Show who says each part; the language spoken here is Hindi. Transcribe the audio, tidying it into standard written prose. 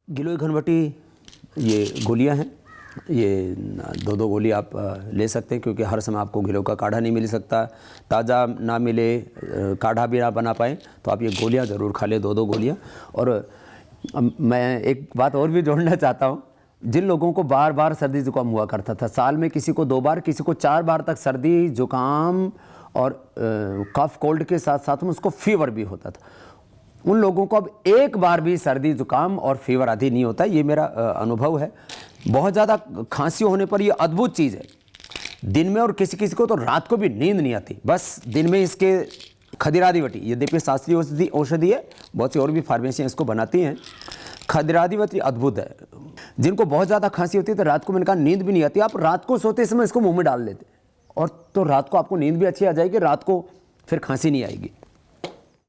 Speaker 1: गिलोय घनवटी ये गोलियां हैं। ये दो दो गोली आप ले सकते हैं, क्योंकि हर समय आपको गिलोय का काढ़ा नहीं मिल सकता। ताज़ा ना मिले, काढ़ा भी ना बना पाएँ, तो आप ये गोलियां ज़रूर खा लें, दो दो गोलियां। और मैं एक बात और भी जोड़ना चाहता हूँ। जिन लोगों को बार बार सर्दी जुकाम हुआ करता था, साल में किसी को 2 बार, किसी को 4 बार तक सर्दी जुकाम और कफ कोल्ड के साथ साथ में उसको फीवर भी होता था, उन लोगों को अब एक बार भी सर्दी जुकाम और फीवर आदि नहीं होता। ये मेरा अनुभव है। बहुत ज़्यादा खांसी होने पर ये अद्भुत चीज़ है, दिन में और किसी किसी को तो रात को भी नींद नहीं आती। बस दिन में इसके खदिरादिवटी, यद्यपि शास्त्रीय औषधि है, बहुत सी और भी फार्मेसियाँ इसको बनाती हैं। खदिरादिवटी अद्भुत है। जिनको बहुत ज़्यादा खांसी होती है तो रात को मैंने कहा नींद भी नहीं आती, आप रात को सोते समय इसको मुँह में डाल लेते और तो रात को आपको नींद भी अच्छी आ जाएगी, रात को फिर खांसी नहीं आएगी।